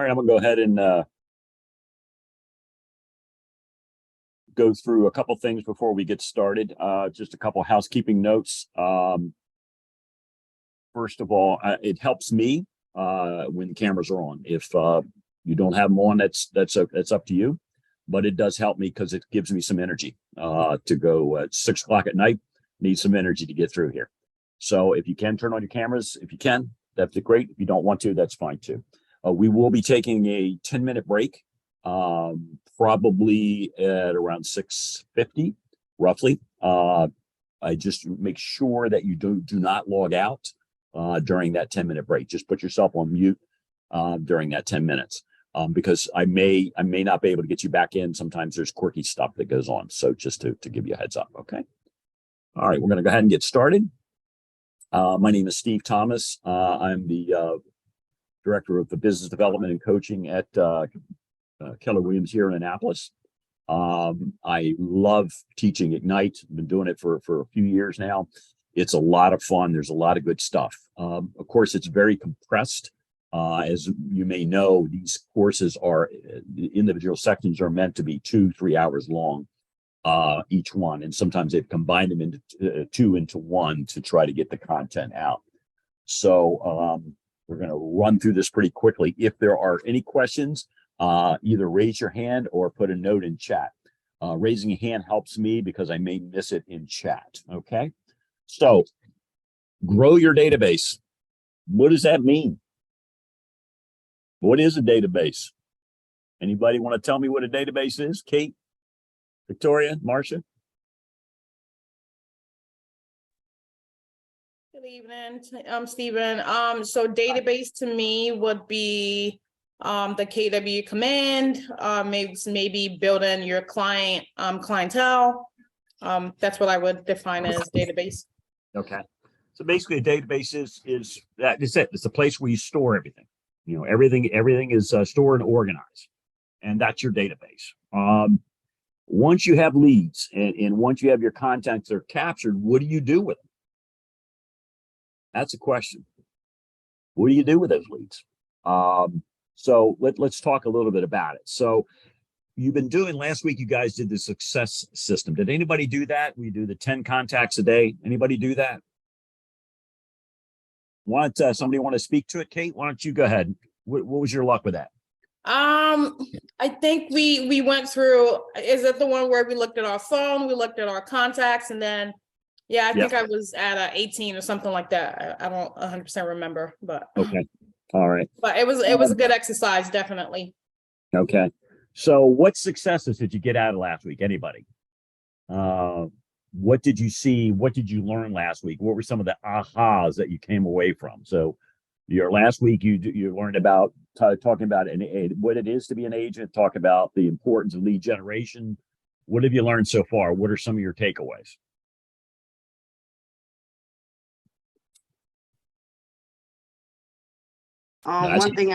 All right, I'm gonna go ahead and go through a couple things before we get started. Just a couple housekeeping notes. First of all, it helps me when the cameras are on. If you don't have them on, that's up to you. But it does help me because it gives me some energy to go at 6 o'clock at night. Need some energy to get through here. So if you can turn on your cameras, if you can, that's great. If you don't want to, that's fine too. We will be taking a 10-minute break, probably at around 6:50, roughly. I just make sure that you do not log out during that 10-minute break. Just put yourself on mute during that 10 minutes. Because I may not be able to get you back in. Sometimes there's quirky stuff that goes on. So just to give you a heads up, okay? All right, we're going to go ahead and get started. My name is Steve Thomas. I'm the Director of the Business Development and Coaching at Keller Williams here in Annapolis. I love teaching Ignite. I've been doing it for a few years now. It's a lot of fun. There's a lot of good stuff. Of course, it's very compressed. As you may know, these courses the individual sections are meant to be 2-3 hours long, each one. And sometimes they've combined them into two into one to try to get the content out. So we're going to run through this pretty quickly. If there are any questions, either raise your hand or put a note in chat. Raising a hand helps me because I may miss it in chat. Okay. So grow your database. What does that mean? What is a database? Anybody want to tell me what a database is? Kate, Victoria, Marcia? Good evening, Stephen. So database to me would be the KW command, maybe building your clientele. That's what I would define as database. Okay. So basically a database is that is it. It's a place where you store everything. You know, everything is stored and organized, and that's your database. Once you have leads and once you have your contacts that are captured, what do you do with them? That's a question. What do you do with those leads? So let's talk a little bit about it. So you've been doing, last week you guys did the success system. Did anybody do that? We do the 10 contacts a day. Anybody do that? Somebody want to speak to it? Kate, why don't you go ahead? What was your luck with that? I think we went through, is it the one where we looked at our phone, we looked at our contacts, and then I think I was at 18 or something like that. I don't 100% remember, but okay. All right. But it was a good exercise, definitely. Okay. So what successes did you get out of last week? Anybody? What did you see? What did you learn last week? What were some of the ahas that you came away from? So your last week, you learned about talking about what it is to be an agent, talk about the importance of lead generation. What have you learned so far? What are some of your takeaways? One thing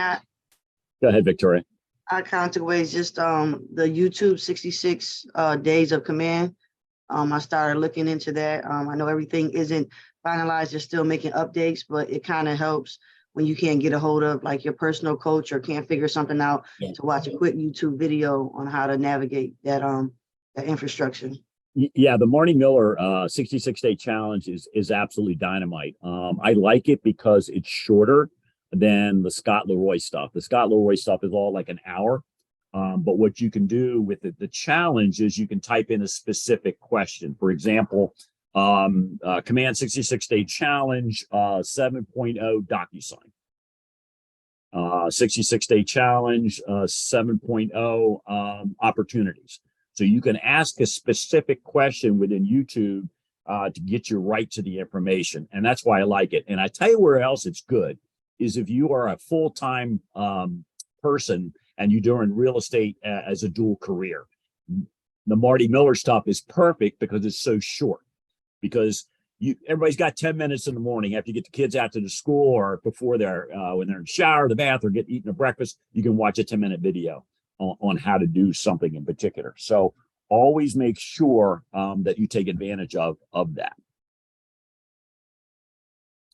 go ahead, Victoria. I kind of took away is just the YouTube 66 days of command. I started looking into that. I know everything isn't finalized, you're still making updates, but it kind of helps when you can't get a hold of like your personal coach or can't figure something out to watch a quick YouTube video on how to navigate that infrastructure. Yeah, the Marty Miller 66-day challenge is absolutely dynamite. I like it because it's shorter than the Scott Leroy stuff. The Scott Leroy stuff is all like an hour. But what you can do with the challenge is you can type in a specific question. For example, Command 66-day challenge 7.0 DocuSign. 66-day challenge 7.0 opportunities. So you can ask a specific question within YouTube to get you right to the information. And that's why I like it. And I tell you where else it's good is if you are a full-time person and you're doing real estate as a dual career. The Marty Miller stuff is perfect because it's so short. Because everybody's got 10 minutes in the morning after you get the kids out to the school or before they're when they're in the shower, the bath, or eating their breakfast, you can watch a 10-minute video on how to do something in particular. So always make sure that you take advantage of that.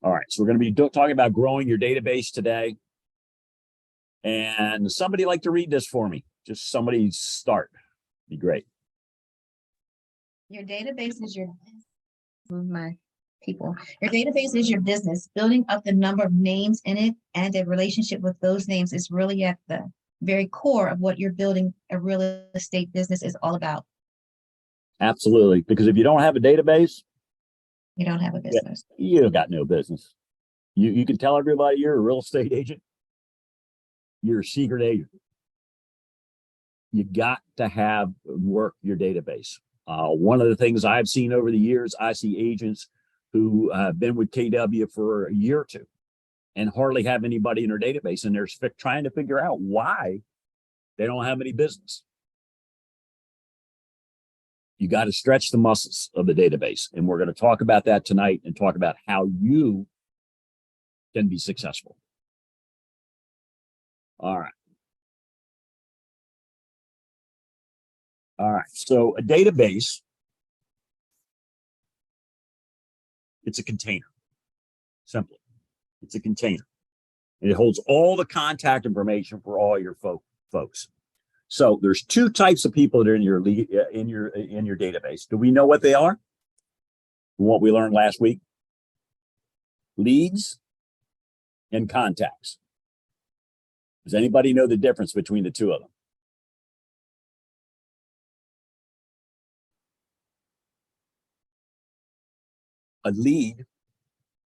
All right, so we're going to be talking about growing your database today. And somebody like to read this for me? Just somebody start. Be great. Your database is your, move my people. Your database is your business. Building up the number of names in it and the relationship with those names is really at the very core of what you're building a real estate business is all about. Absolutely. Because if you don't have a database, You don't have a business. you got no business. You can tell everybody you're a real estate agent. You're a secret agent. You got to have work your database. One of the things I've seen over the years, I see agents who have been with KW for a year or two and hardly have anybody in their database, and they're trying to figure out why they don't have any business. You got to stretch the muscles of the database, and we're going to talk about that tonight and talk about how you can be successful. All right. All right. So a database, it's a container. Simply, it's a container. And it holds all the contact information for all your folks. So there's two types of people that are in your database. Do we know what they are? What we learned last week? Leads and contacts. Does anybody know the difference between the two of them? A lead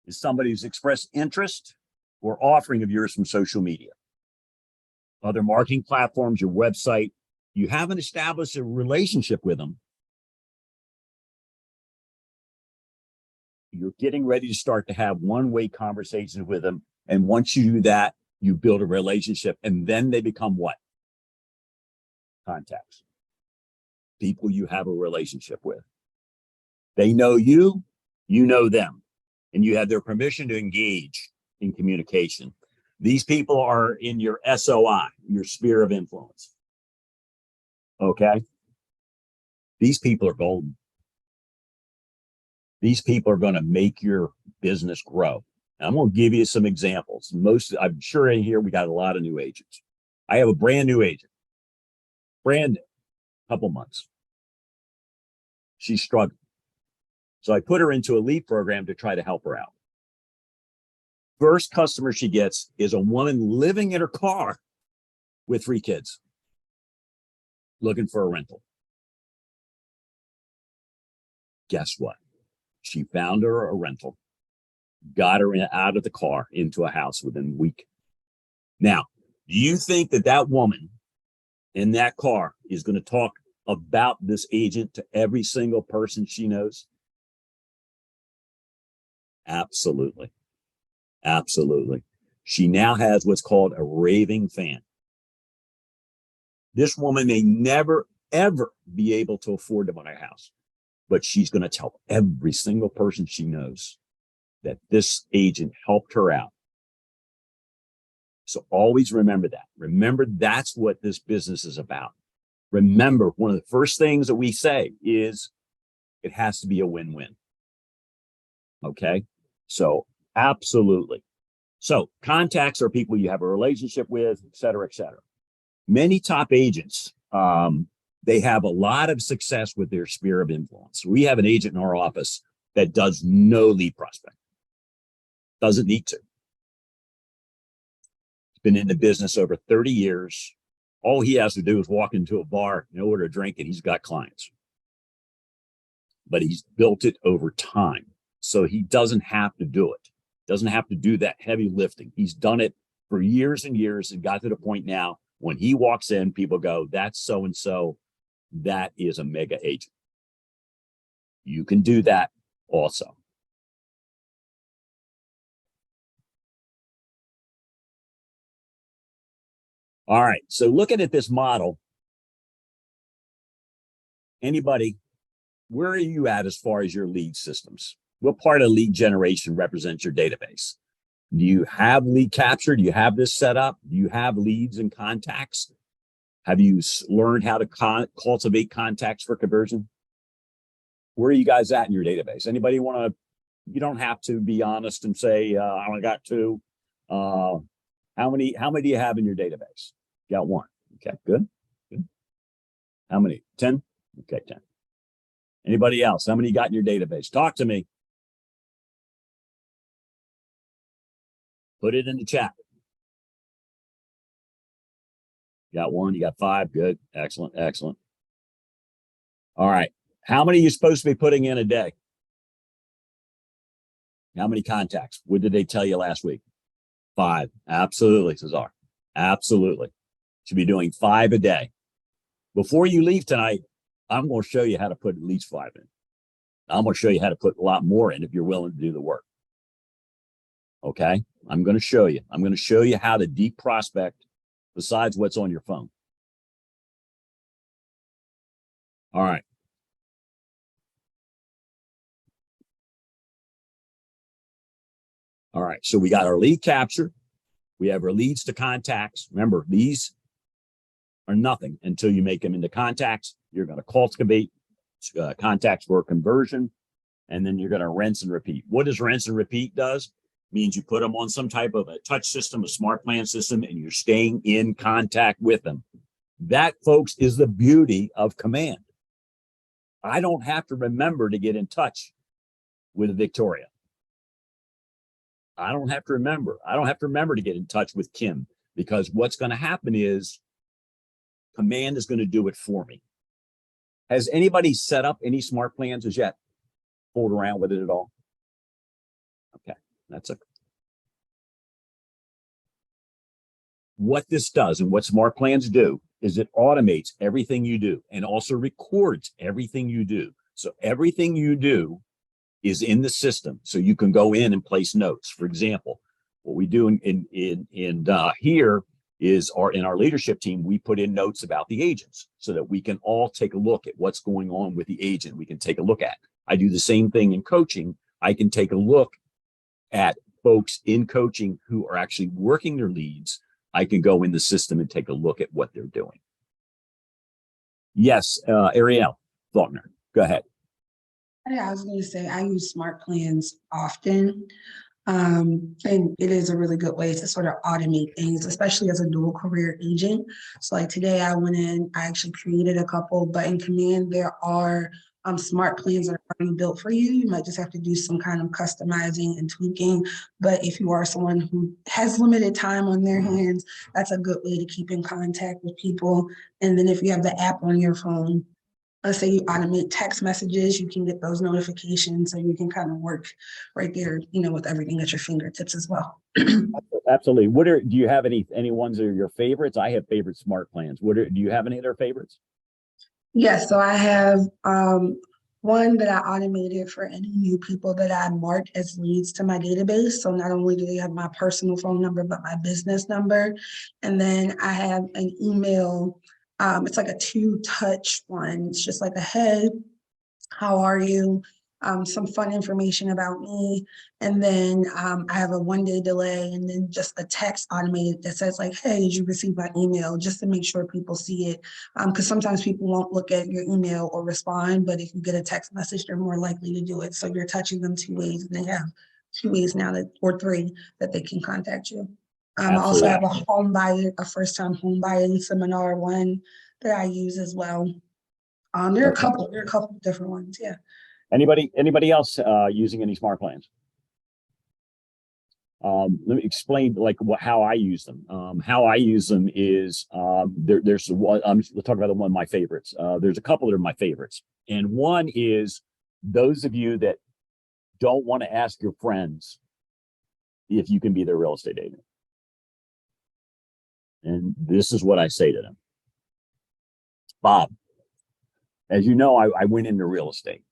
is somebody who's expressed interest or offering of yours from social media, other marketing platforms, your website. You haven't established a relationship with them. You're getting ready to start to have one-way conversations with them. And once you do that, you build a relationship, and then they become what? Contacts. People you have a relationship with. They know you, you know them, and you have their permission to engage in communication. These people are in your SOI, your sphere of influence. Okay? These people are golden. These people are going to make your business grow. And I'm going to give you some examples. I'm sure in here we got a lot of new agents. I have a brand new agent, brand new, couple months. She's struggling. So I put her into a lead program to try to help her out. First customer she gets is a woman living in her car with 3 kids, looking for a rental. Guess what? She found her a rental, got her out of the car into a house within a week. Now, do you think that that woman in that car is going to talk about this agent to every single person she knows? Absolutely. Absolutely. She now has what's called a raving fan. This woman may never, ever be able to afford to buy a house, but she's going to tell every single person she knows that this agent helped her out. So always remember that. Remember, that's what this business is about. Remember, one of the first things that we say is it has to be a win-win. Okay? So absolutely. So contacts are people you have a relationship with, et cetera, et cetera. Many top agents, they have a lot of success with their sphere of influence. We have an agent in our office that does no lead prospect. Doesn't need to. He's been in the business over 30 years. All he has to do is walk into a bar and order a drink, and he's got clients. But he's built it over time. So he doesn't have to do it. Doesn't have to do that heavy lifting. He's done it for years and years and got to the point now when he walks in, people go, that's so-and-so. That is a mega agent. You can do that also. All right. So looking at this model, anybody, where are you at as far as your lead systems? What part of lead generation represents your database? Do you have lead capture? Do you have this set up? Do you have leads and contacts? Have you learned how to cultivate contacts for conversion? Where are you guys at in your database? Anybody want to, you don't have to be honest and say, I only got 2. How many do you have in your database? Got one. Okay, good. Good. How many? 10? Okay, 10. Anybody else? How many you got in your database? Talk to me. Put it in the chat. Got one, you got 5. Good. Excellent. Excellent. All right. How many are you supposed to be putting in a day? How many contacts? What did they tell you last week? 5. Absolutely, Cesar. Absolutely. Should be doing 5 a day. Before you leave tonight, I'm going to show you how to put at least 5 in. I'm going to show you how to put a lot more in if you're willing to do the work. Okay. I'm going to show you. I'm going to show you how to deep prospect besides what's on your phone. All right. All right. So we got our lead capture. We have our leads to contacts. Remember, these are nothing until you make them into contacts. You're going to cultivate contacts for conversion, and then you're going to rinse and repeat. What does rinse and repeat does? Means you put them on some type of a touch system, a smart plan system, and you're staying in contact with them. That, folks, is the beauty of command. I don't have to remember to get in touch with Victoria. I don't have to remember. I don't have to remember to get in touch with Kim, because what's going to happen is command is going to do it for me. Has anybody set up any smart plans as yet? Fooled around with it at all? Okay, that's a. What this does and what smart plans do is it automates everything you do and also records everything you do. So everything you do is in the system, so you can go in and place notes. For example, what we do here is in our leadership team, we put in notes about the agents so that we can all take a look at what's going on with the agent. We can take a look at. I do the same thing in coaching. I can take a look at folks in coaching who are actually working their leads. I can go in the system and take a look at what they're doing. Yes, Ariel Faulkner, go ahead. Yeah, I was going to say I use smart plans often. And it is a really good way to sort of automate things, especially as a dual career agent. So like today I went in, I actually created a couple, but in command, there are smart plans that are already built for you. You might just have to do some kind of customizing and tweaking. But if you are someone who has limited time on their hands, that's a good way to keep in contact with people. And then if you have the app on your phone, let's say you automate text messages, you can get those notifications, so you can kind of work right there, with everything at your fingertips as well. Absolutely. Do you have any ones that are your favorites? I have favorite smart plans. Do you have any other favorites? Yes, so I have one that I automated for any new people that I marked as leads to my database. So not only do they have my personal phone number, but my business number. And then I have an email. It's like a 2-touch one. It's just like a hey, how are you? Some fun information about me. And then I have a 1-day delay, and then just a text automated that says like, hey, did you receive my email? Just to make sure people see it. Because sometimes people won't look at your email or respond, but if you get a text message, they're more likely to do it. So you're touching them 2 ways, and they have 2 ways now or 3 that they can contact you. I also have a first-time home buying seminar one that I use as well. There are a couple of different ones. Yeah. Anybody else using any smart plans? Let me explain how I use them. How I use them is there's one. Let's talk about one of my favorites. There's a couple that are my favorites, and one is those of you that don't want to ask your friends if you can be their real estate agent. And this is what I say to them. Bob, as you know, I went into real estate,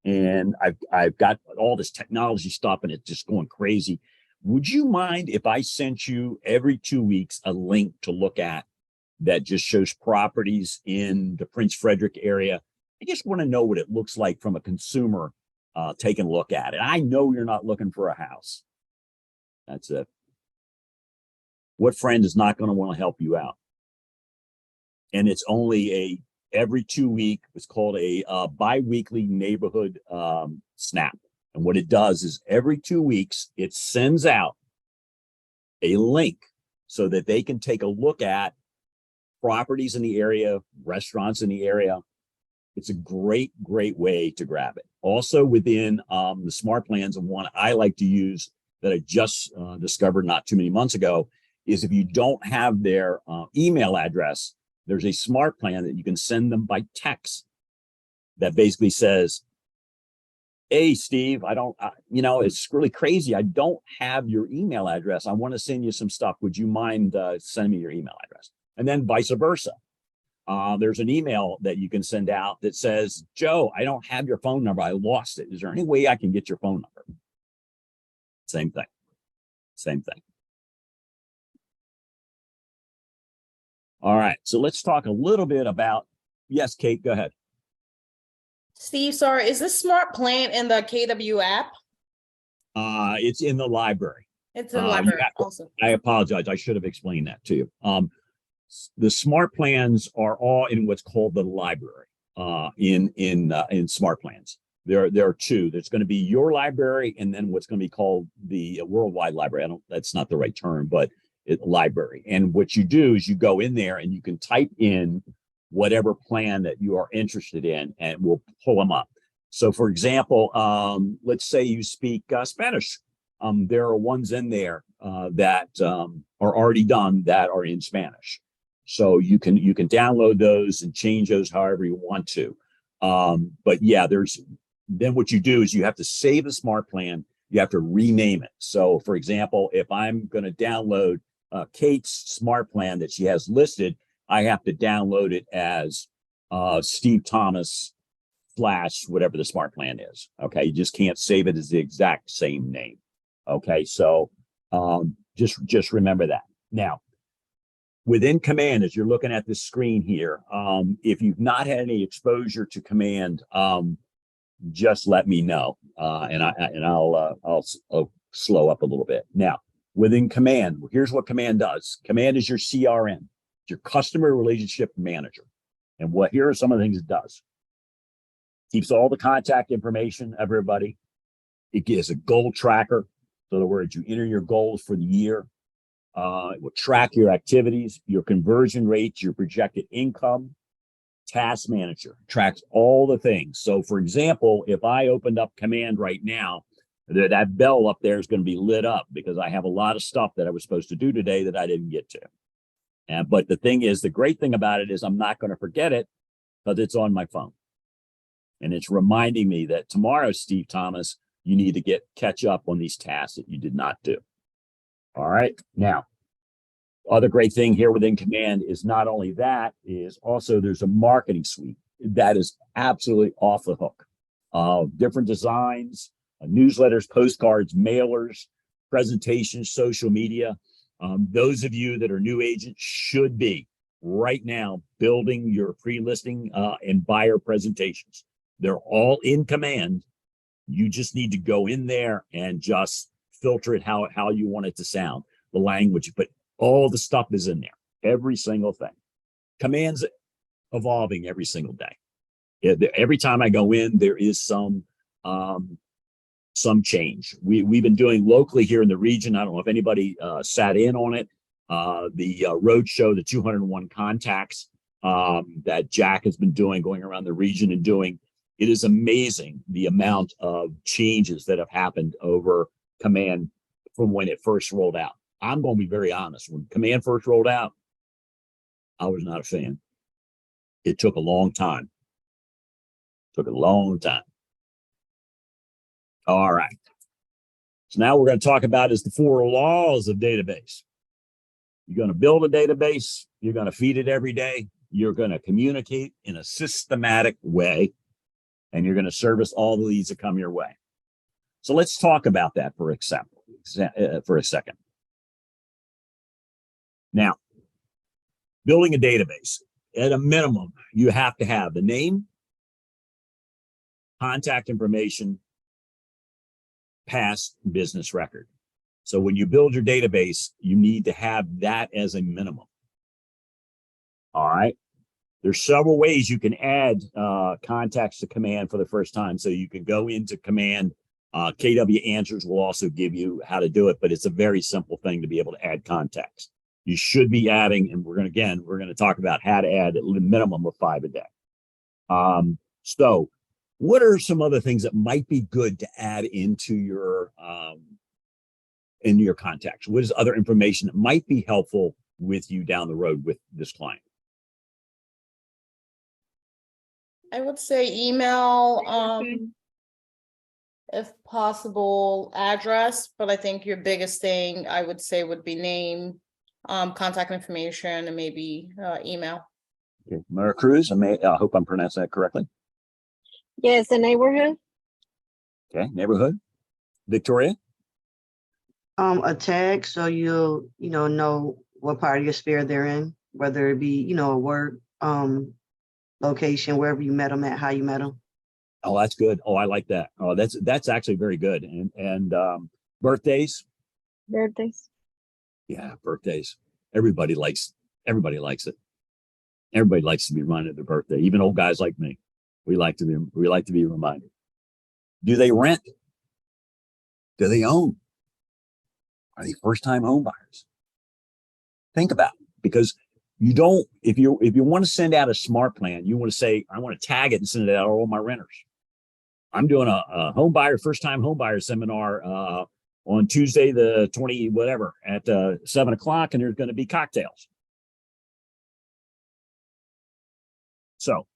and I've got all this technology stuff, and it's just going crazy. Would you mind if I sent you every 2 weeks a link to look at that just shows properties in the Prince Frederick area? I just want to know what it looks like from a consumer taking a look at it. I know you're not looking for a house. That's it. What friend is not going to want to help you out? And it's only every 2 week. It's called a bi-weekly neighborhood snap. And what it does is every 2 weeks, it sends out a link so that they can take a look at properties in the area, restaurants in the area. It's a great way to grab it. Also within the smart plans, and one I like to use that I just discovered not too many months ago is if you don't have their email address, there's a smart plan that you can send them by text that basically says, hey, Steve, it's really crazy. I don't have your email address. I want to send you some stuff. Would you mind sending me your email address? And then vice versa. There's an email that you can send out that says, Joe, I don't have your phone number. I lost it. Is there any way I can get your phone number? Same thing. Same thing. All right. So let's talk a little bit about, yes, Kate, go ahead. Steve, sorry, is this smart plan in the KW app? It's in the library. It's in the you library got- also. I apologize. I should have explained that to you. The smart plans are all in what's called the library in smart plans. There are two. There's going to be your library and then what's going to be called the worldwide library. That's not the right term, but library. And what you do is you go in there and you can type in whatever plan that you are interested in and we'll pull them up. So for example, let's say you speak Spanish. There are ones in there that are already done that are in Spanish. So you can download those and change those however you want to. But yeah, then what you do is you have to save the smart plan. You have to rename it. So for example, if I'm going to download Kate's smart plan that she has listed, I have to download it as Steve Thomas / whatever the smart plan is. Okay. You just can't save it as the exact same name. Okay. So just remember that. Now, within Command, as you're looking at this screen here, if you've not had any exposure to Command, just let me know, and I'll slow up a little bit. Now, within Command, here's what Command does. Command is your CRM, your customer relationship manager, and here are some of the things it does. Keeps all the contact information of everybody. It gives a goal tracker. So in other words, you enter your goals for the year. It will track your activities, your conversion rates, your projected income. Task manager tracks all the things. So for example, if I opened up Command right now, that bell up there is going to be lit up because I have a lot of stuff that I was supposed to do today that I didn't get to. But the thing is, the great thing about it is I'm not going to forget it because it's on my phone. And it's reminding me that tomorrow, Steve Thomas, you need to catch up on these tasks that you did not do. All right. Now, other great thing here within Command is not only that, is also there's a marketing suite that is absolutely off the hook. Different designs, newsletters, postcards, mailers, presentations, social media. Those of you that are new agents should be right now building your pre-listing and buyer presentations. They're all in Command. You just need to go in there and just filter it how you want it to sound, the language, but all the stuff is in there, every single thing. Command's evolving every single day. Every time I go in, there is some change. We've been doing locally here in the region. I don't know if anybody sat in on it. The road show, the 201 contacts that Jack has been doing, going around the region and doing. It is amazing the amount of changes that have happened over Command from when it first rolled out. I'm going to be very honest. When Command first rolled out, I was not a fan. It took a long time. Took a long time. All right. So now we're going to talk about is the 4 laws of database. You're going to build a database. You're going to feed it every day. You're going to communicate in a systematic way. And you're going to service all the leads that come your way. So let's talk about that for a second. Now, building a database, at a minimum, you have to have the name, contact information, past business record. So when you build your database, you need to have that as a minimum. All right. There's several ways you can add contacts to Command for the first time. So you can go into Command. KW Answers will also give you how to do it, but it's a very simple thing to be able to add contacts. you should be adding, and we're going to talk about how to add at a minimum of 5 a day. So what are some other things that might be good to add into your contacts? What is other information that might be helpful with you down the road with this client? I would say email, if possible, address, but I think your biggest thing I would say would be name, contact information, and maybe email. Okay. Mara Cruz, I hope I'm pronouncing that correctly. Yes, the neighborhood. Okay, neighborhood. Victoria? A tag, so you'll, know what part of your sphere they're in, whether it be, a work, location, wherever you met them at, how you met them. Oh, that's good. Oh, I like that. Oh, that's actually very good. And birthdays. Birthdays. Yeah, birthdays. Everybody likes it. Everybody likes to be reminded of their birthday. Even old guys like me. We like to be reminded. Do they rent? Do they own? Are they first-time home buyers? Think about it, because you don't, if you want to send out a smart plan, you want to say, I want to tag it and send it out to all my renters. I'm doing a first-time home buyer seminar on Tuesday, the 20, whatever, at 7:00, and there's going to be cocktails. So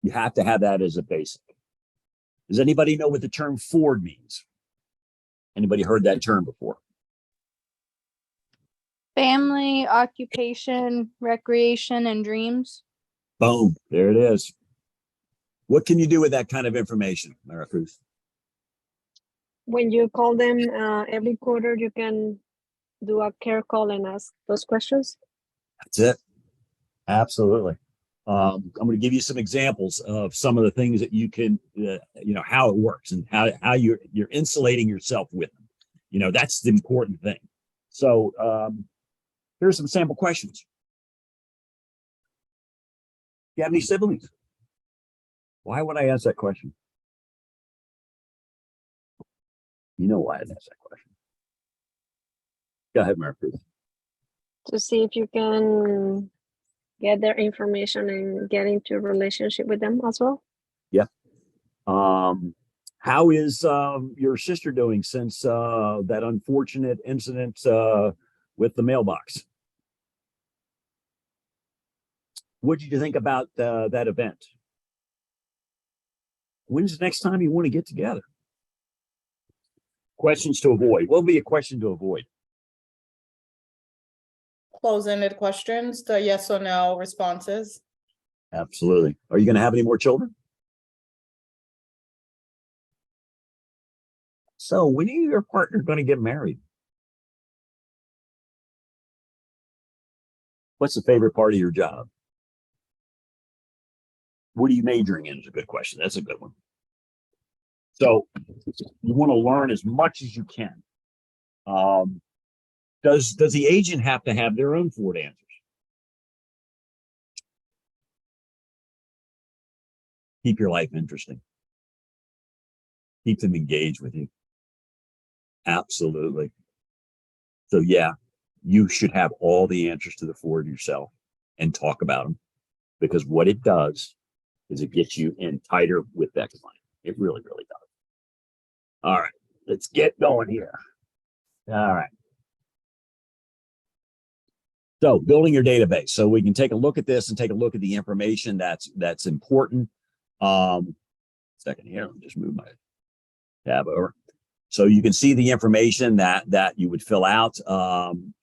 you have to have that as a basic. Does anybody know what the term Ford means? Anybody heard that term before? Family, occupation, recreation, and dreams. Boom, there it is. What can you do with that kind of information, Mara Cruz? When you call them every quarter, you can do a care call and ask those questions. That's it. Absolutely. I'm going to give you some examples of some of the things that you can, how it works and how you're insulating yourself with them. That's the important thing. So here's some sample questions. Do you have any siblings? Why would I ask that question? You know why I'd ask that question. Go ahead, Mara Cruz. To see if you can get their information and get into a relationship with them as well. Yeah. How is your sister doing since that unfortunate incident with the mailbox? What did you think about that event? When's the next time you want to get together? Questions to avoid. What would be a question to avoid? Close-ended questions, the yes or no responses. Absolutely. Are you going to have any more children? So when are you and your partner going to get married? What's the favorite part of your job? What are you majoring in is a good question. That's a good one. So you want to learn as much as you can. Does the agent have to have their own Ford answers? Keep your life interesting. Keep them engaged with you. Absolutely. So yeah, you should have all the answers to the Ford yourself and talk about them, because what it does is it gets you in tighter with that client. It really, really does. All right, let's get going here. All right. So building your database. So we can take a look at this and take a look at the information that's important. Second here, let me just move my tab over. So you can see the information that you would fill out,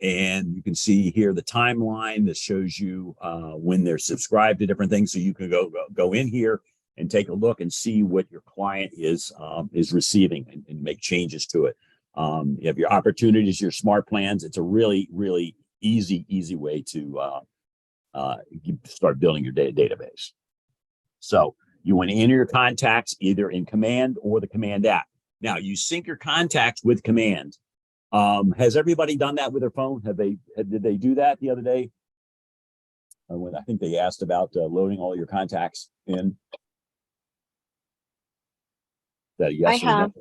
and you can see here the timeline that shows you when they're subscribed to different things. So you can go in here and take a look and see what your client is receiving and make changes to it. You have your opportunities, your smart plans. It's a really, really easy way to start building your database. So you want to enter your contacts either in Command or the Command app. Now you sync your contacts with Command. Has everybody done that with their phone? Did they do that the other day? When I think they asked about loading all your contacts in. Is that a yes I or no? have.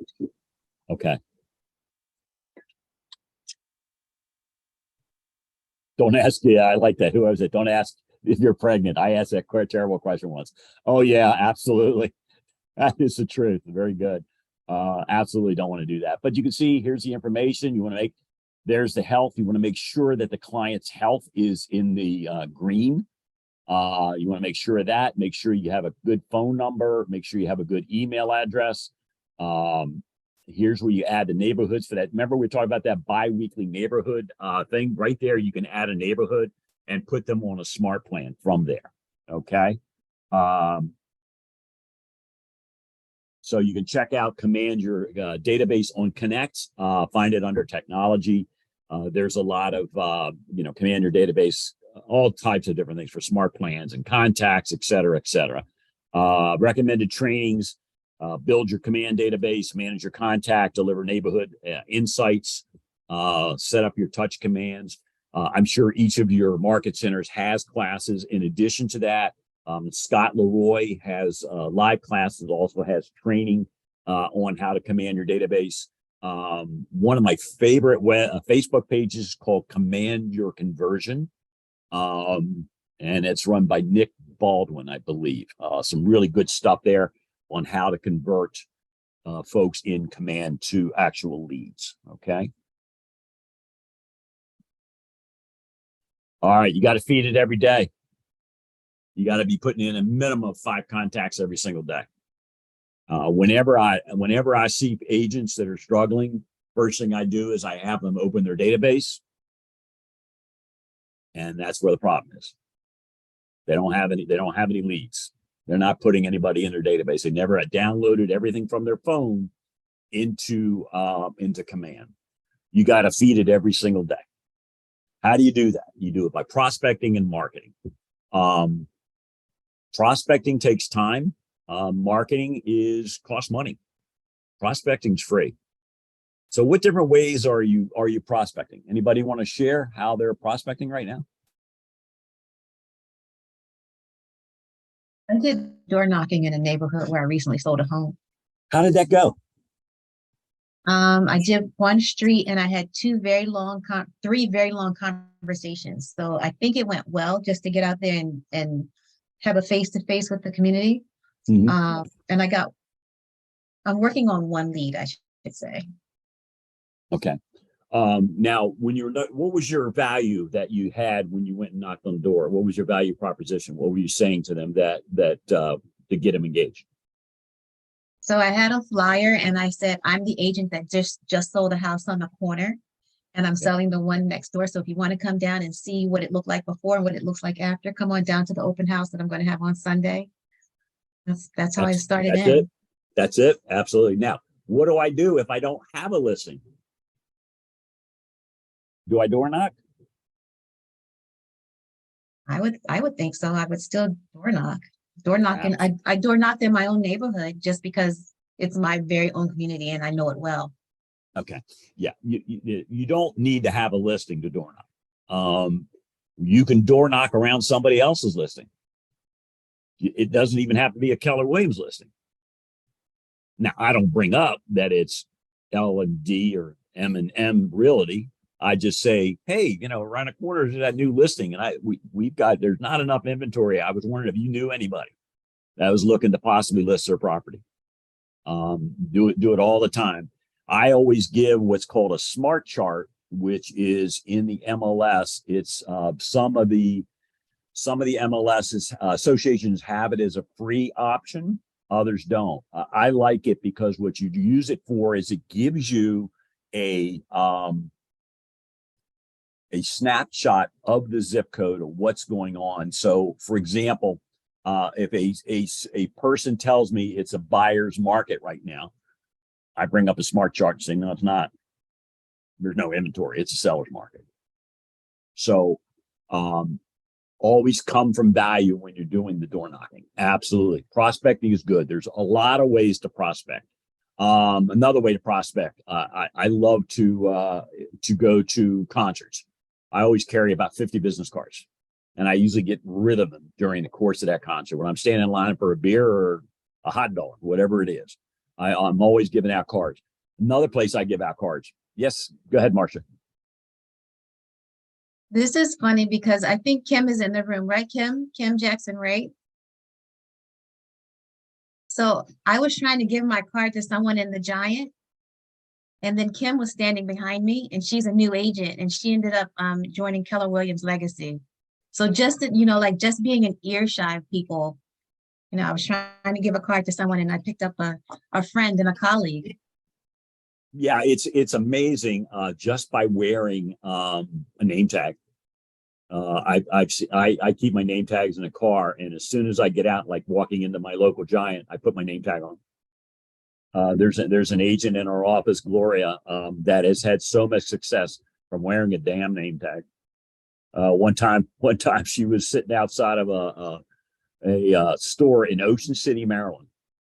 Okay. Okay. So you want to enter your contacts with Command. Okay. Has everybody done that with their phone? Have they did that the other day? When I think they asked about loading all your contacts in. Is that a yes or no? Okay. Okay. Don't ask. Yeah, I like that. Who was it? Don't ask if you're pregnant. I asked that quite terrible question once. Oh yeah, absolutely. That is the truth. Very good. Absolutely don't want to do that. But you can see here's the information. You want to make, there's the health. You want to make sure that the client's health is in the green. You want to make sure of that. Make sure you have a good phone number. Make sure you have a good email address. Here's where you add the neighborhoods for that. Remember, we talked about that bi-weekly neighborhood thing right there. You can add a neighborhood and put them on a smart plan from there. Okay. So you can check out Command Your database on Connect, find it under technology. There's a lot of, Command Your database, all types of different things for smart plans and contacts, et cetera, et cetera. Recommended trainings, build your command database, manage your contact, deliver neighborhood insights, set up your touch commands. I'm sure each of your market centers has classes. In addition to that, Scott Leroy has live classes, also has training on how to command your database. One of my favorite Facebook pages is called Command Your Conversion. And it's run by Nick Baldwin, I believe. Some really good stuff there on how to convert folks in Command to actual leads. Okay. All right, you got to feed it every day. You got to be putting in a minimum of 5 contacts every single day. Whenever I see agents that are struggling, first thing I do is I have them open their database. And that's where the problem is. They don't have any leads. They're not putting anybody in their database. They never had downloaded everything from their phone into Command. You got to feed it every single day. How do you do that? You do it by prospecting and marketing. Prospecting takes time. Marketing costs money. Prospecting's free. So what different ways are you prospecting? Anybody want to share how they're prospecting right now? I did door knocking in a neighborhood where I recently sold a home. How did that go? I did one street and I had three very long conversations. So I think it went well just to get out there and have a face-to-face with the community. Mhm. And I'm working on one lead, I should say. Okay. Now, what was your value that you had when you went and knocked on the door? What was your value proposition? What were you saying to them that to get them engaged? So I had a flyer and I said, I'm the agent that just sold a house on the corner and I'm selling the one next door. So if you want to come down and see what it looked like before and what it looks like after, come on down to the open house that I'm going to have on Sunday. That's how I started in. That's it. Absolutely. Now, what do I do if I don't have a listing? Do I door knock? I would think so. I would still door knock. Door knocking. I door knocked in my own neighborhood just because it's my very own community and I know it well. Okay. Yeah. You don't need to have a listing to door knock. You can door knock around somebody else's listing. It doesn't even have to be a Keller Williams listing. Now, I don't bring up that it's L&D or M&M Realty. I just say, hey, around the corner is that new listing, and there's not enough inventory. I was wondering if you knew anybody that was looking to possibly list their property. Do it all the time. I always give what's called a smart chart, which is in the MLS. It's some of the MLS associations have it as a free option. Others don't. I like it because what you use it for is it gives you a snapshot of the zip code of what's going on. So, for example, if a person tells me it's a buyer's market right now, I bring up a smart chart and say, no, it's not. There's no inventory. It's a seller's market. So, always come from value when you're doing the door knocking. Absolutely. Prospecting is good. There's a lot of ways to prospect. Another way to prospect, I love to go to concerts. I always carry about 50 business cards, and I usually get rid of them during the course of that concert. When I'm standing in line for a beer or a hot dog, whatever it is, I'm always giving out cards. Another place I give out cards. Yes, go ahead, Marcia. This is funny because I think Kim is in the room, right, Kim? Kim Jackson, right? So I was trying to give my card to someone in the Giant. And then Kim was standing behind me and she's a new agent and she ended up joining Keller Williams Legacy. So just, like just being an earshot of people, I was trying to give a card to someone and I picked up a friend and a colleague. Yeah, it's amazing just by wearing a name tag. I keep my name tags in the car, and as soon as I get out, like walking into my local Giant, I put my name tag on. There's an agent in our office, Gloria, that has had so much success from wearing a damn name tag. One time she was sitting outside of a store in Ocean City, Maryland,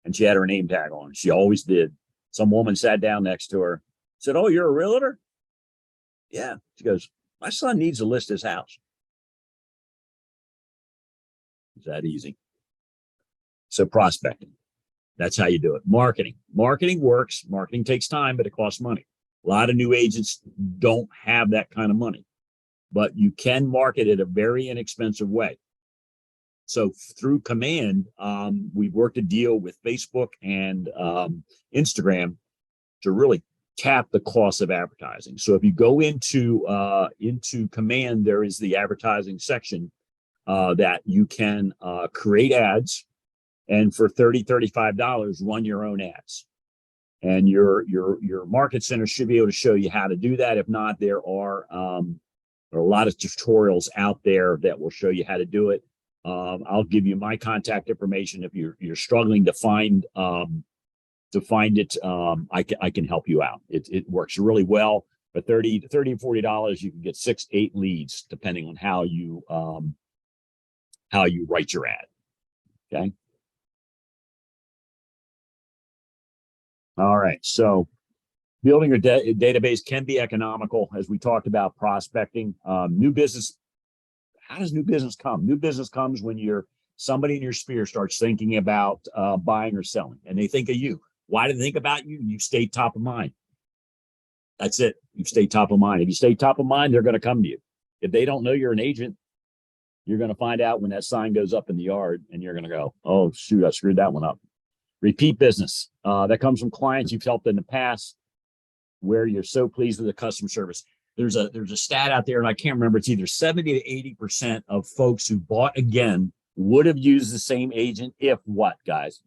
and she had her name tag on. She always did. Some woman sat down next to her, said, "Oh, you're a realtor?" "Yeah." She goes, "My son needs to list his house." It's that easy. So prospecting, that's how you do it. Marketing works. Marketing takes time, but it costs money. A lot of new agents don't have that kind of money, but you can market it a very inexpensive way. So through Command, we've worked a deal with Facebook and Instagram to really cap the cost of advertising. So if you go into Command, there is the advertising section that you can create ads, and for $35 run your own ads. And your market center should be able to show you how to do that. If not, there are a lot of tutorials out there that will show you how to do it. I'll give you my contact information if you're struggling to find it. I can help you out. It works really well. For $30 and $40, you can get 6-8 leads depending on how you write your ad. Okay. All right. So building a database can be economical, as we talked about prospecting. New business. How does new business come? New business comes when somebody in your sphere starts thinking about buying or selling, and they think of you. Why do they think about you? You stay top of mind. That's it. You stay top of mind. If you stay top of mind, they're going to come to you. If they don't know you're an agent, you're going to find out when that sign goes up in the yard, and you're going to go, "Oh, shoot, I screwed that one up." Repeat business. That comes from clients you've helped in the past where you're so pleased with the customer service. There's a stat out there, and I can't remember. It's either 70 to 80% of folks who bought again would have used the same agent if what, guys?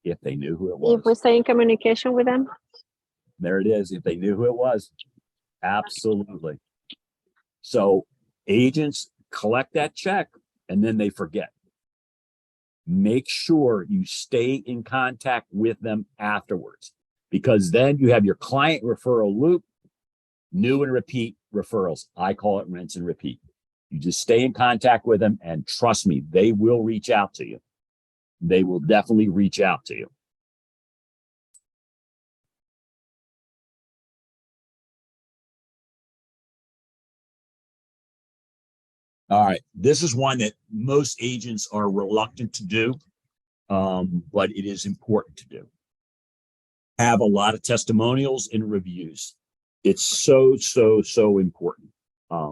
If they knew who it was. If we stay in communication with them. There it is. If they knew who it was. Absolutely. So agents collect that check and then they forget. Make sure you stay in contact with them afterwards, because then you have your client referral loop, new and repeat referrals. I call it rinse and repeat. You just stay in contact with them, and trust me, they will reach out to you. They will definitely reach out to you. All right, this is one that most agents are reluctant to do, but it is important to do. Have a lot of testimonials and reviews. It's so important.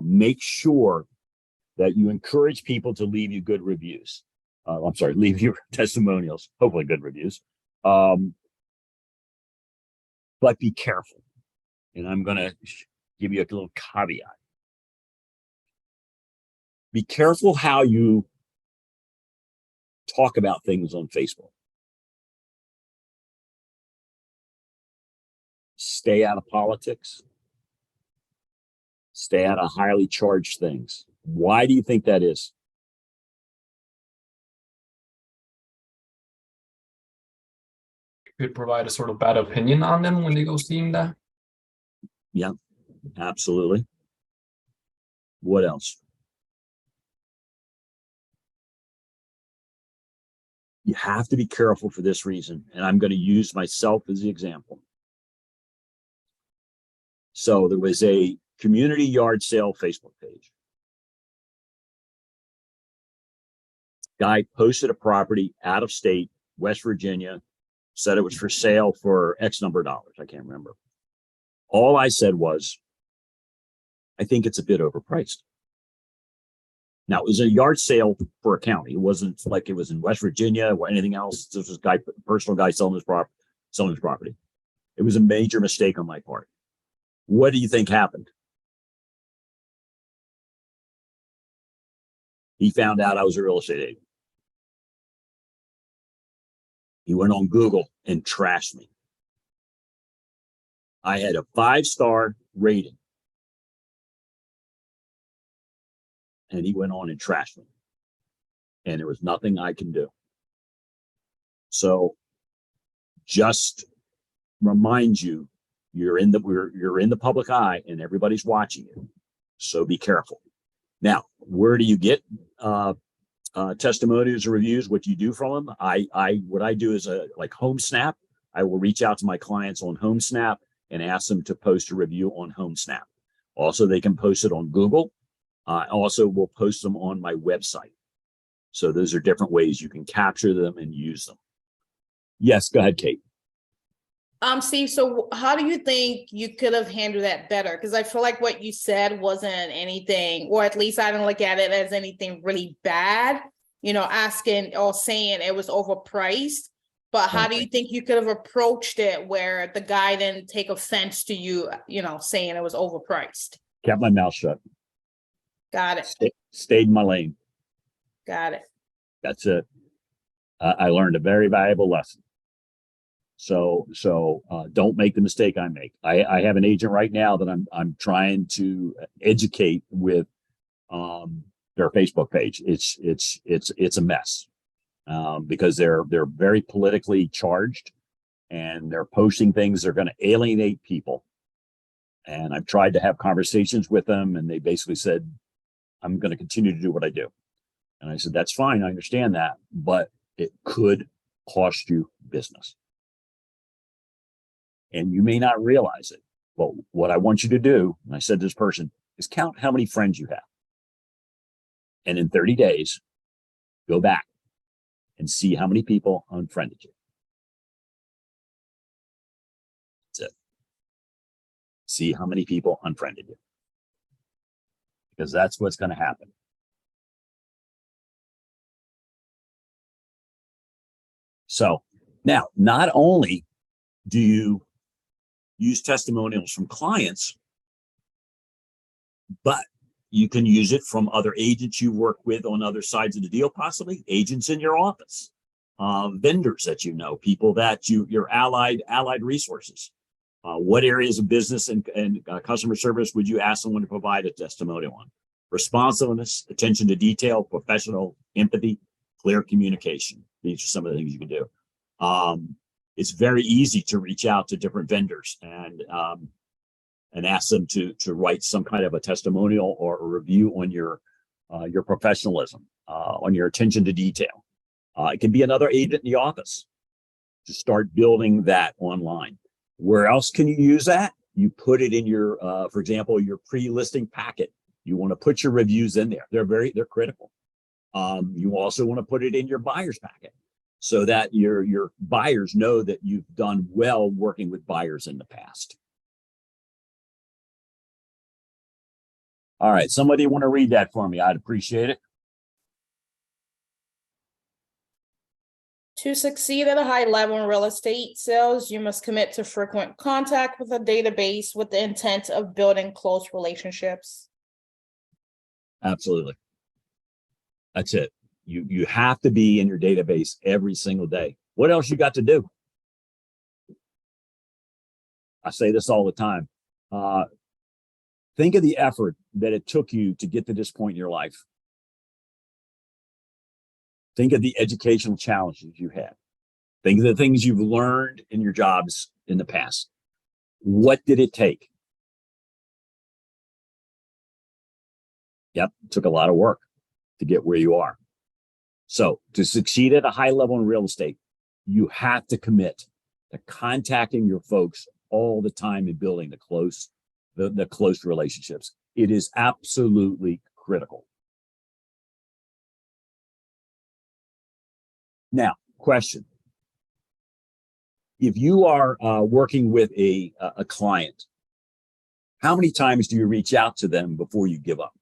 Make sure that you encourage people to leave you good reviews. Leave you testimonials, hopefully good reviews. But be careful. And I'm going to give you a little caveat. Be careful how you talk about things on Facebook. Stay out of politics. Stay out of highly charged things. Why do you think that is? Could provide a sort of bad opinion on them when they go seeing that. Yeah, absolutely. What else? You have to be careful for this reason, and I'm going to use myself as the example. So there was a community yard sale Facebook page. Guy posted a property out of state, West Virginia, said it was for sale for X number of dollars. I can't remember. All I said was, I think it's a bit overpriced. Now, it was a yard sale for a county. It wasn't like it was in West Virginia or anything else. This was a personal guy selling his property. It was a major mistake on my part. What do you think happened? He found out I was a real estate agent. He went on Google and trashed me. I had a 5-star rating. And he went on and trashed me. And there was nothing I can do. So just remind you, you're in the public eye and everybody's watching you. So be careful. Now, where do you get testimonials or reviews? What do you do from them? What I do is like HomeSnap. I will reach out to my clients on HomeSnap and ask them to post a review on HomeSnap. Also, they can post it on Google. I also will post them on my website. So those are different ways you can capture them and use them. Yes, go ahead, Kate. Steve, so how do you think you could have handled that better? Because I feel like what you said wasn't anything, or at least I didn't look at it as anything really bad, asking or saying it was overpriced. But how do you think you could have approached it where the guy didn't take offense to you, saying it was overpriced? Kept my mouth shut. Got it. Stayed in my lane. Got it. That's it. I learned a very valuable lesson. So don't make the mistake I make. I have an agent right now that I'm trying to educate with their Facebook page. It's a mess because they're very politically charged and they're posting things that are going to alienate people. And I've tried to have conversations with them, and they basically said, I'm going to continue to do what I do. And I said, that's fine. I understand that, but it could cost you business. And you may not realize it. But what I want you to do, and I said to this person, is count how many friends you have. And in 30 days, go back and see how many people unfriended you. That's it. See how many people unfriended you. Because that's what's going to happen. So now, not only do you use testimonials from clients, but you can use it from other agents you work with on other sides of the deal, possibly agents in your office, vendors that you know, people that your allied resources. What areas of business and customer service would you ask someone to provide a testimonial on? Responsiveness, attention to detail, professional empathy, clear communication. These are some of the things you can do. It's very easy to reach out to different vendors and ask them to write some kind of a testimonial or a review on your professionalism, on your attention to detail. It can be another agent in the office to start building that online. Where else can you use that? You put it in your, for example, your pre-listing packet. You want to put your reviews in there. They're critical. You also want to put it in your buyer's packet so that your buyers know that you've done well working with buyers in the past. All right, somebody want to read that for me? I'd appreciate it. To succeed at a high level in real estate sales, you must commit to frequent contact with a database with the intent of building close relationships. Absolutely. That's it. You have to be in your database every single day. What else you got to do? I say this all the time. Think of the effort that it took you to get to this point in your life. Think of the educational challenges you had. Think of the things you've learned in your jobs in the past. What did it take? Yep, it took a lot of work to get where you are. So to succeed at a high level in real estate, you have to commit to contacting your folks all the time and building the close relationships. It is absolutely critical. Now, question. If you are working with a client How many times do you reach out to them before you give up?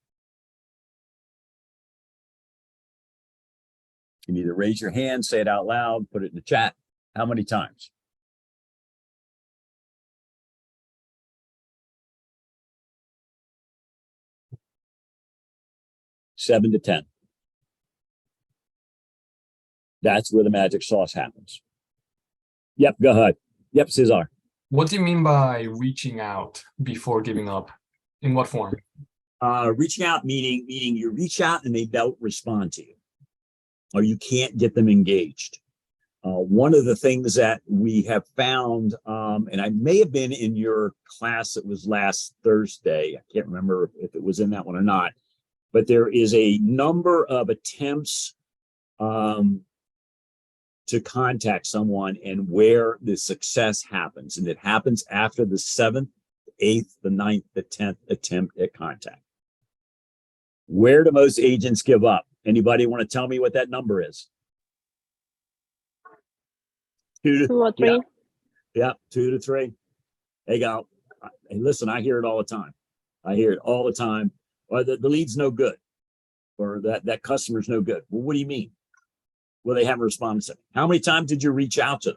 You can either raise your hand, say it out loud, put it in the chat. How many times? Seven to 10. That's where the magic sauce happens. Yep, go ahead. Yep, Cesar. What do you mean by reaching out before giving up? In what form? Reaching out meaning you reach out and they don't respond to you, or you can't get them engaged. One of the things that we have found, and I may have been in your class that was last Thursday, I can't remember if it was in that one or not, but there is a number of attempts to contact someone and where the success happens. And it happens after the 7th, 8th, the 9th, the 10th attempt at contact. Where do most agents give up? Anybody want to tell me what that number is? 2 2 or 3. Yeah, 2 to 3. Hey, go. Hey, listen, I hear it all the time. I hear it all the time. Or the lead's no good, or that customer's no good. Well, what do you mean? Well, they haven't responded. How many times did you reach out to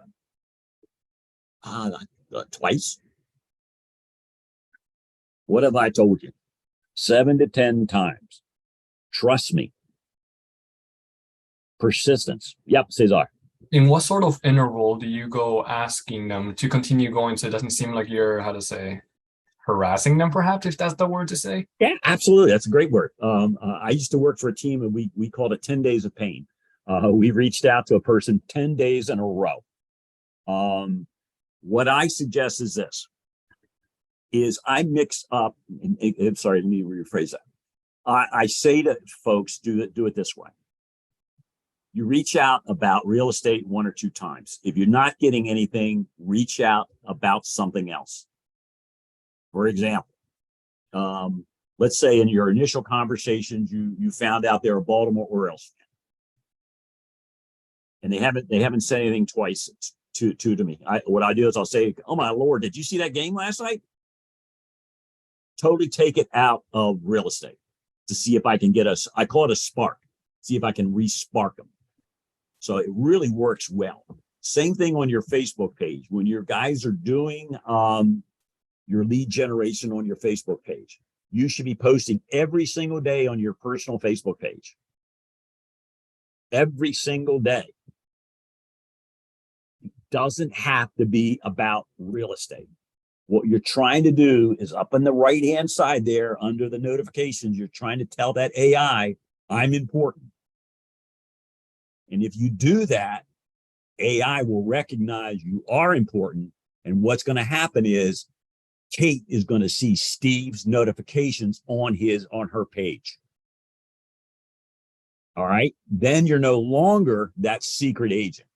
them? Twice. What have I told you? 7 to 10 times. Trust me. Persistence. Yep, Cesar. In what sort of interval do you go asking them to continue going so it doesn't seem like you're, how to say, harassing them, perhaps, if that's the word to say? Yeah, absolutely. That's a great word. I used to work for a team and we called it 10 days of pain. We reached out to a person 10 days in a row. What I suggest is this, is I mix up, and sorry, let me rephrase that. I say to folks, do it this way. You reach out about real estate 1 or 2 times. If you're not getting anything, reach out about something else. For example, let's say in your initial conversations, you found out they're a Baltimore Orioles fan. And they haven't said anything twice to me. What I do is I'll say, oh my Lord, did you see that game last night? Totally take it out of real estate to see if I can get I call it a spark, see if I can re-spark them. So it really works well. Same thing on your Facebook page. When your guys are doing your lead generation on your Facebook page, you should be posting every single day on your personal Facebook page. Every single day. It doesn't have to be about real estate. What you're trying to do is up on the right-hand side there under the notifications, you're trying to tell that AI, I'm important. And if you do that, AI will recognize you are important. And what's going to happen is Kate is going to see Steve's notifications on her page. All right. Then you're no longer that secret agent.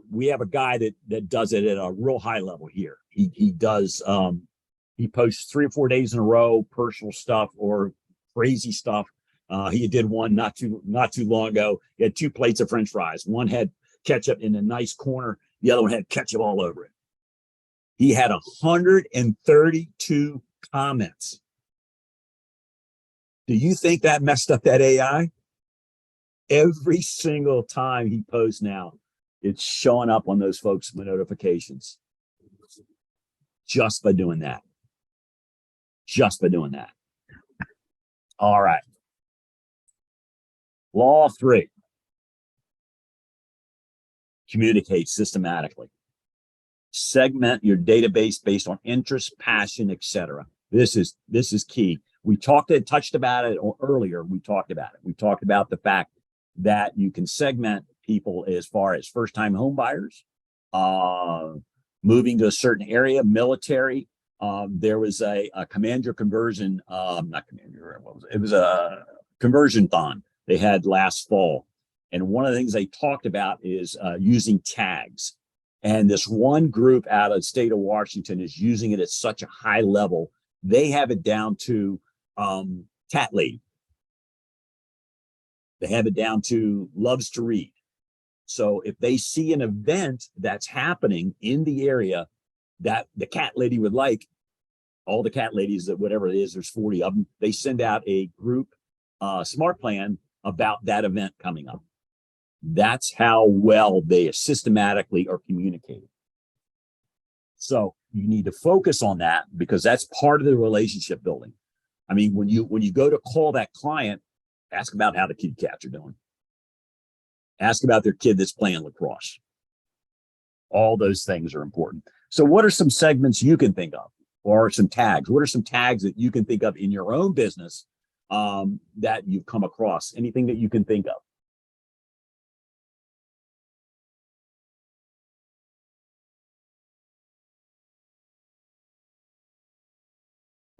We have a guy that does it at a real high level here. He does, he posts 3 or 4 days in a row, personal stuff or crazy stuff. He did one not too long ago. He had 2 plates of French fries. One had ketchup in a nice corner. The other one had ketchup all over it. He had 132 comments. Do you think that messed up that AI? Every single time he posts now, it's showing up on those folks' notifications. Just by doing that. Just by doing that. All right. Law 3. Communicate systematically. Segment your database based on interest, passion, etc. This is key. We touched about it earlier. We talked about it. We talked about the fact that you can segment people as far as first-time home buyers, moving to a certain area, military. There was a Commander conversion, not Commander, what was it? It was a conversion-thon they had last fall. And one of the things they talked about is using tags. And this one group out of the state of Washington is using it at such a high level. They have it down to cat lady. They have it down to loves to read. So if they see an event that's happening in the area that the cat lady would like, all the cat ladies, that whatever it is, there's 40 of them. They send out a group smart plan about that event coming up. That's how well they systematically are communicating. So you need to focus on that because that's part of the relationship building. I mean, when you go to call that client, ask about how the kitty cats are doing. Ask about their kid that's playing lacrosse. All those things are important. So what are some segments you can think of, or some tags? What are some tags that you can think of in your own business that you've come across? Anything that you can think of?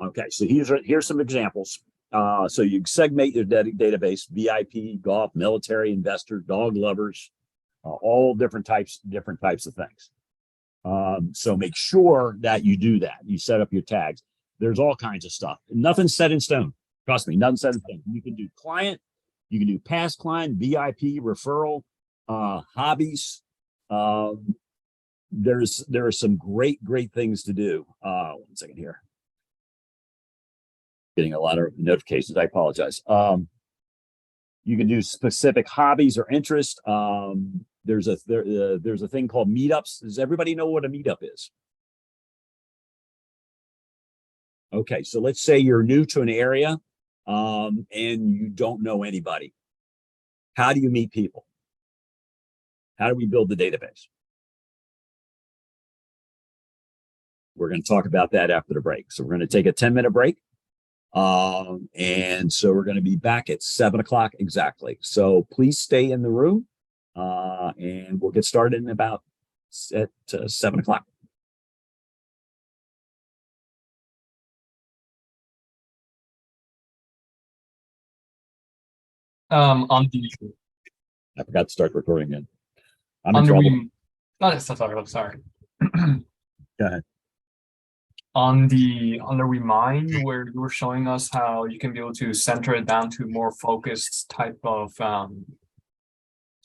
Okay, so here's some examples. So you segment your database: VIP, golf, military, investor, dog lovers, all different types of things. So make sure that you do that. You set up your tags. There's all kinds of stuff. Nothing's set in stone. Trust me, nothing's set in stone. You can do client, you can do past client, VIP, referral, hobbies. There are some great things to do. 1 second here. Getting a lot of notifications. I apologize. You can do specific hobbies or interests. There's a thing called meetups. Does everybody know what a meetup is? Okay, so let's say you're new to an area and you don't know anybody. How do you meet people? How do we build the database? We're going to talk about that after the break. So we're going to take a 10-minute break. And so we're going to be back at 7 o'clock exactly. So please stay in the room and we'll get started in about at 7 o'clock. On the I forgot to start recording again. I'm in on the trouble. sorry. Go ahead. On the remind, where you were showing us how you can be able to center it down to more focused type of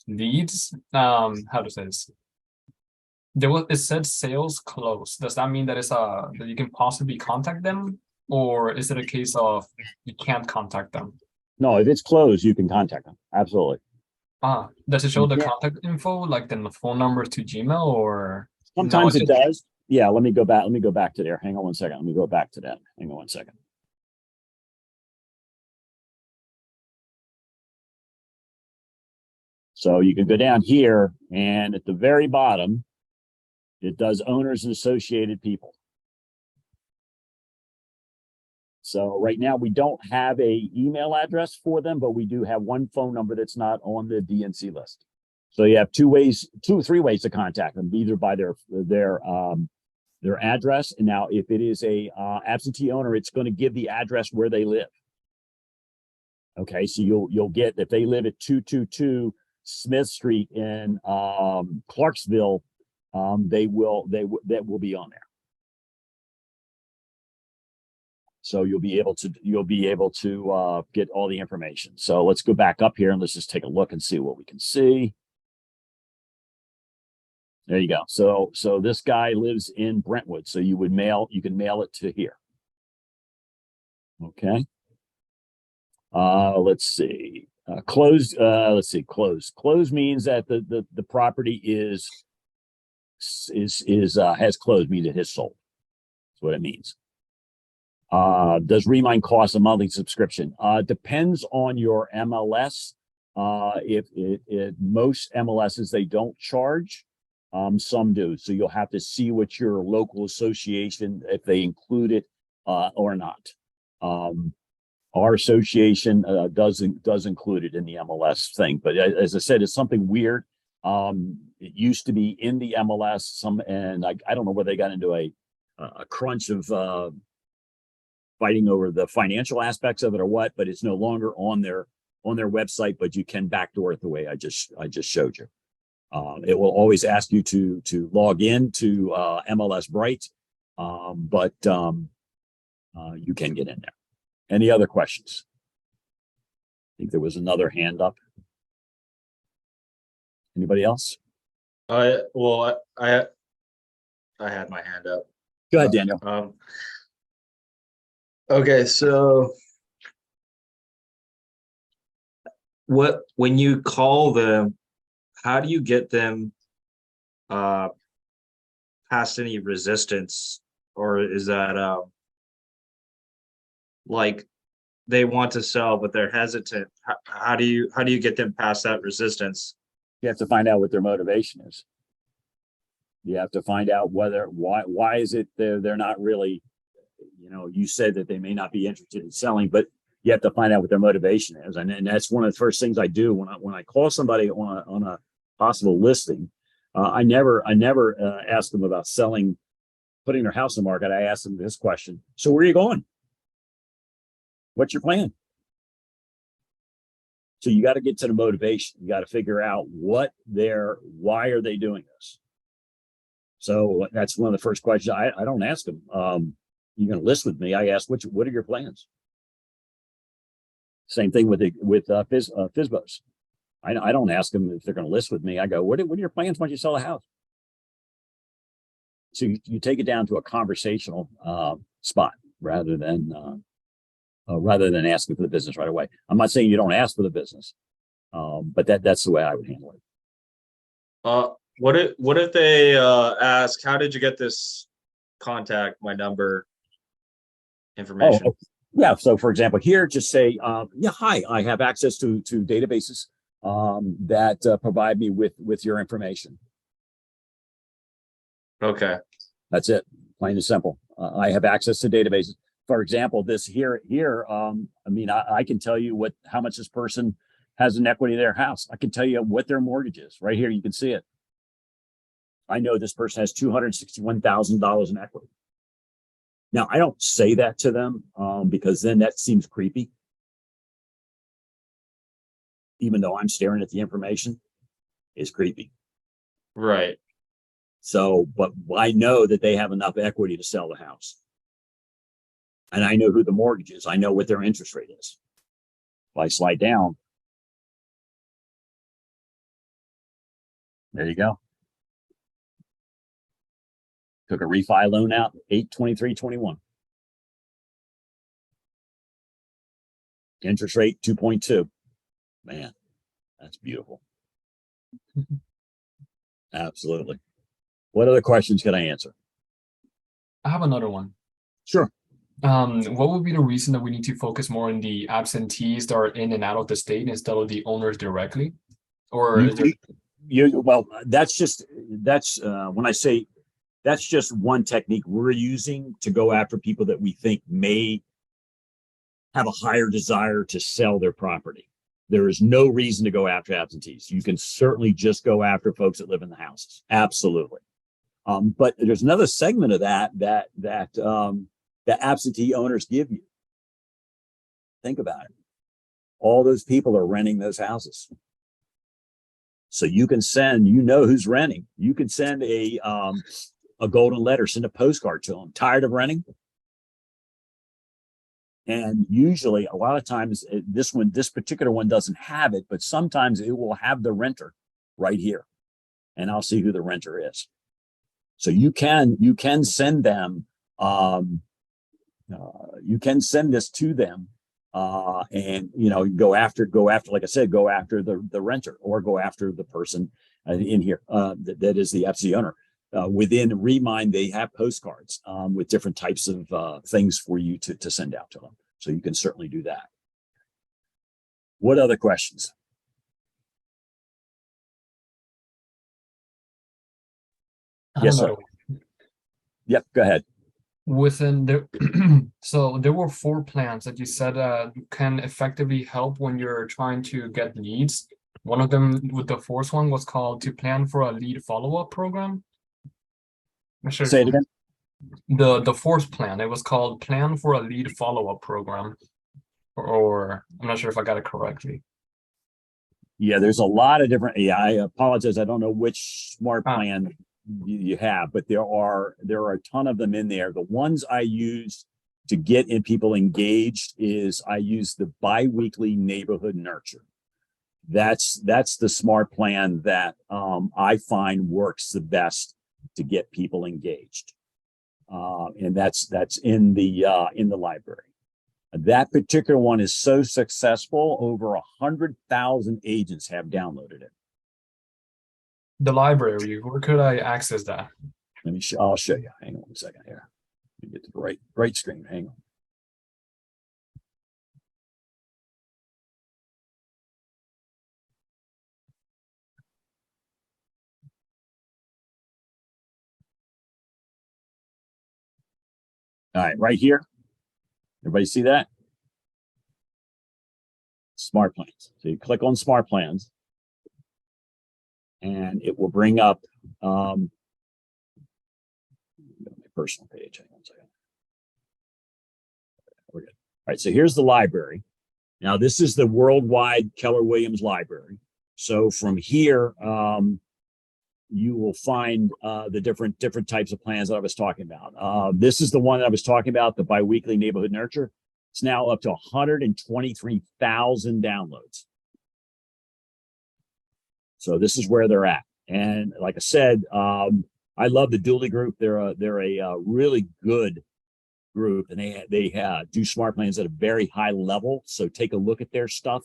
leads. How to say this? It said sales close. Does that mean that that you can possibly contact them, or is it a case of you can't contact them? No, if it's closed, you can contact them. Absolutely. Does it show the Yeah. contact info, like then the phone number to Gmail, or Sometimes no, it does. Yeah, let me go back to there. Hang on 1 second. Let me go back to that. Hang on 1 second. So you can go down here and at the very bottom, it does owners and associated people. So right now we don't have a email address for them, but we do have one phone number that's not on the DNC list. So you have 2 or 3 ways to contact them, either by their address. And now if it is a absentee owner, it's going to give the address where they live. Okay, so you'll get, if they live at 222 Smith Street in Clarksville, that will be on there. So you'll be able to get all the information. So let's go back up here and let's just take a look and see what we can see. There you go. So this guy lives in Brentwood. So you can mail it to here. Okay. Let's see. Closed. Let's see. Closed. Closed means that the property has closed, means it has sold. That's what it means. Does Remind cost a monthly subscription? Depends on your MLS. If most MLSs, they don't charge. Some do. So you'll have to see what your local association, if they include it or not. Our association does include it in the MLS thing. But as I said, it's something weird. It used to be in the MLS. And I don't know whether they got into a crunch of fighting over the financial aspects of it or what, but it's no longer on their website, but you can backdoor it the way I just showed you. It will always ask you to log in to MLS Bright, but you can get in there. Any other questions? I think there was another hand up. Anybody else? I had my hand up. Go ahead, Daniel. Okay, so when you call them, how do you get them past any resistance, or is that like they want to sell but they're hesitant? How do you get them past that resistance? You have to find out what their motivation is. You have to find out why is it they're not really, you said that they may not be interested in selling, but you have to find out what their motivation is. And that's one of the first things I do when I call somebody on a possible listing. I never ask them about selling, putting their house on the market. I ask them this question: so where are you going? What's your plan? So you got to get to the motivation. You got to figure out why are they doing this? So that's one of the first questions. I don't ask them, you're going to list with me. I ask, what are your plans? Same thing with FSBOs. I don't ask them if they're going to list with me. I go, what are your plans once you sell a house? So you take it down to a conversational spot rather than asking for the business right away. I'm not saying you don't ask for the business, but that's the way I would handle it. What if they ask, how did you get this contact, my number, information? Oh, yeah. So for example, here, just say, hi, I have access to databases that provide me with your information. Okay. That's it. Plain and simple. I have access to databases. For example, this here, I can tell you how much this person has in equity in their house. I can tell you what their mortgage is. Right here, you can see it. I know this person has $261,000 in equity. Now, I don't say that to them because then that seems creepy. Even though I'm staring at the information, it's creepy. Right. So, but I know that they have enough equity to sell the house. And I know who the mortgage is. I know what their interest rate is. If I slide down, there you go. Took a refi loan out, 8/23/21. Interest rate 2.2. Man, that's beautiful. Absolutely. What other questions can I answer? I have another one. Sure. What would be the reason that we need to focus more on the absentees that are in and out of the state instead of the owners directly? Or is there... Well, that's when I say that's just one technique we're using to go after people that we think may have a higher desire to sell their property. There is no reason to go after absentees. You can certainly just go after folks that live in the houses. Absolutely. But there's another segment of that absentee owners give you. Think about it. All those people are renting those houses. So you can send, who's renting. You can send a golden letter, send a postcard to them. Tired of renting? And usually, a lot of times, this particular one doesn't have it, but sometimes it will have the renter right here, and I'll see who the renter is. So you can send them, you can send this to them, and go after, like I said, go after the renter or go after the person in here that is the FC owner. Within Remind, they have postcards with different types of things for you to send out to them. So you can certainly do that. What other questions? Yes, sir. Yep, go ahead. Within the so there were 4 plans that you said can effectively help when you're trying to get leads. One of them, with the 4th one, was called to plan for a lead follow-up program. Sure. Say it again. The 4th plan, it was called Plan for a Lead Follow-Up Program, or I'm not sure if I got it correctly. Yeah, there's a lot of different. Yeah, I apologize. I don't know which smart plan you have, but there are a ton of them in there. The ones I use to get people engaged is I use the biweekly neighborhood nurture. That's the smart plan that I find works the best to get people engaged. And that's in the library. That particular one is so successful, over 100,000 agents have downloaded it. The library, where could I access that? I'll show you. Hang on 1 second here. Let me get to the right screen. Hang on. All right, right here. Everybody see that? Smart plans. So you click on smart plans and it will bring up my personal page. Hang on 1 second. We're good. All right, so here's the library. Now this is the worldwide Keller Williams library. So from here, you will find the different types of plans that I was talking about. This is the one that I was talking about, the biweekly neighborhood nurture. It's now up to 123,000 downloads. So this is where they're at. And like I said, I love the Dooley Group. They're a really good group, and they do smart plans at a very high level. So take a look at their stuff.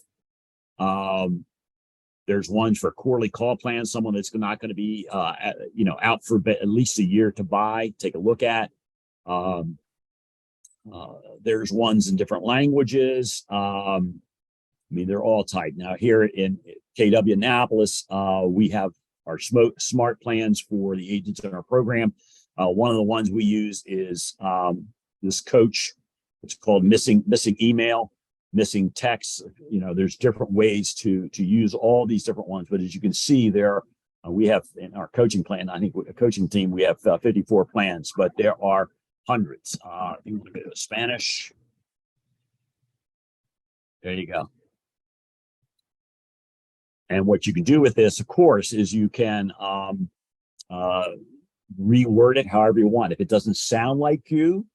There's ones for quarterly call plans, someone that's not going to be, out for at least a year to buy. Take a look at. There's ones in different languages. I mean, they're all typed. Now here in KW Annapolis, we have our smart plans for the agents in our program. One of the ones we use is this coach. It's called missing email, missing text. There's different ways to use all these different ones. But as you can see there, we have in our coaching plan, I think a coaching team, we have 54 plans, but there are hundreds. I think we're going to go to Spanish. There you go. And what you can do with this, of course, is you can reword it however you want. If it doesn't sound like you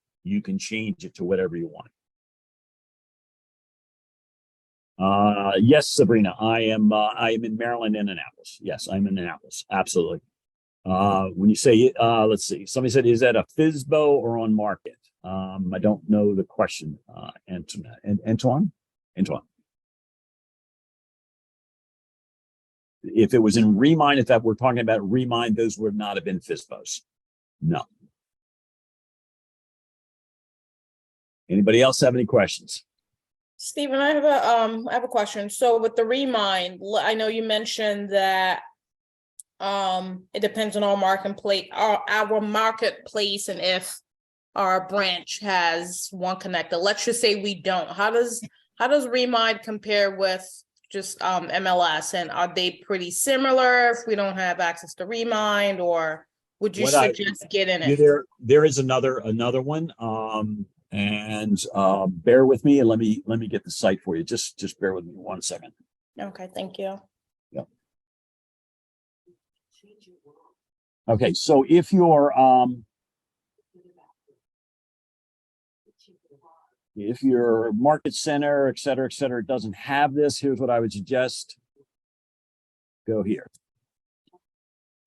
can change it to whatever you want. Yes, Sabrina, I am in Maryland and Annapolis. Yes, I'm in Annapolis. Absolutely. When you say, let's see, somebody said, is that a FSBO or on market? I don't know the question, Antoine. If it was in Remind, if that we're talking about Remind, those would not have been FSBOs. No. Anybody else have any questions? Stephen, I have a question. So with the Remind, I know you mentioned that it depends on our marketplace, and if our branch has one connector. Let's just say we don't. How does Remind compare with just MLS, and are they pretty similar if we don't have access to Remind, or would you suggest getting it? There is another one. And bear with me and let me get the site for you. Just bear with me 1 second. Okay, thank you. Yep. Okay, so if your market center, et cetera, doesn't have this, here's what I would suggest. Go here.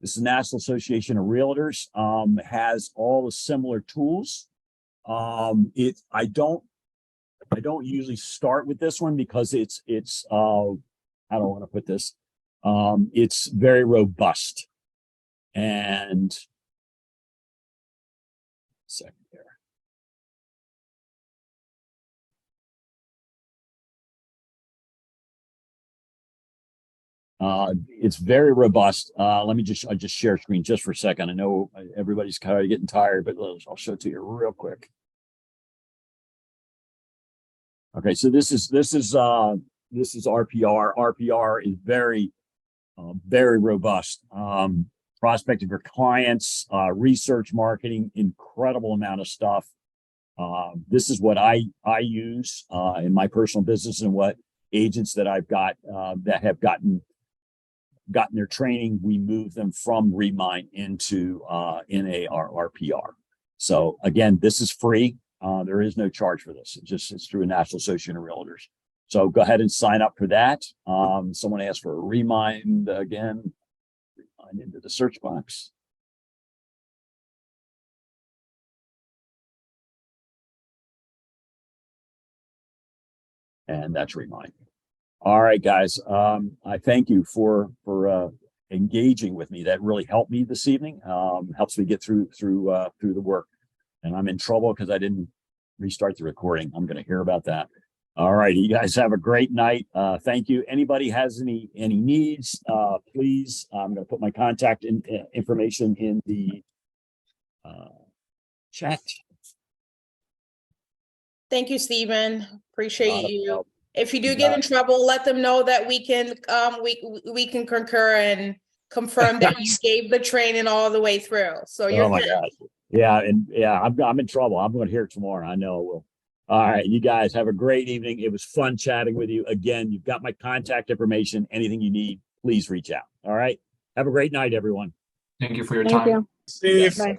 This is National Association of Realtors, has all the similar tools. I don't usually start with this one because it's I don't want to put this, it's very robust. And second there. It's very robust. Let me just share screen just for a second. I know everybody's kind of getting tired, but I'll show it to you real quick. Okay, so this is RPR. RPR is very robust. Prospecting for clients, research marketing, incredible amount of stuff. This is what I use in my personal business, and what agents that I've got that have gotten their training, we move them from Remind into RPR. So again, this is free. There is no charge for this. It's through a National Association of Realtors. So go ahead and sign up for that. Someone asked for a Remind again. Remind into the search box. And that's remind. All right, guys. I thank you for engaging with me. That really helped me this evening. Helps me get through the work. And I'm in trouble because I didn't restart the recording. I'm going to hear about that. All right, you guys have a great night. Thank you. Anybody has any needs, please. I'm going to put my contact information in the chat. Thank you, Stephen. Not Appreciate a you. problem. If you do You get got in trouble, let them know that we can concur and confirm that you gave the training all the way through. So you're Oh my good. gosh. Yeah, and yeah, I'm in trouble. I'm going to hear it tomorrow. I know I will. All right, you guys have a great evening. It was fun chatting with you. Again, you've got my contact information. Anything you need, please reach out. All right. Have a great night, everyone. Thank you for your Thank time. you. Steve. Bye.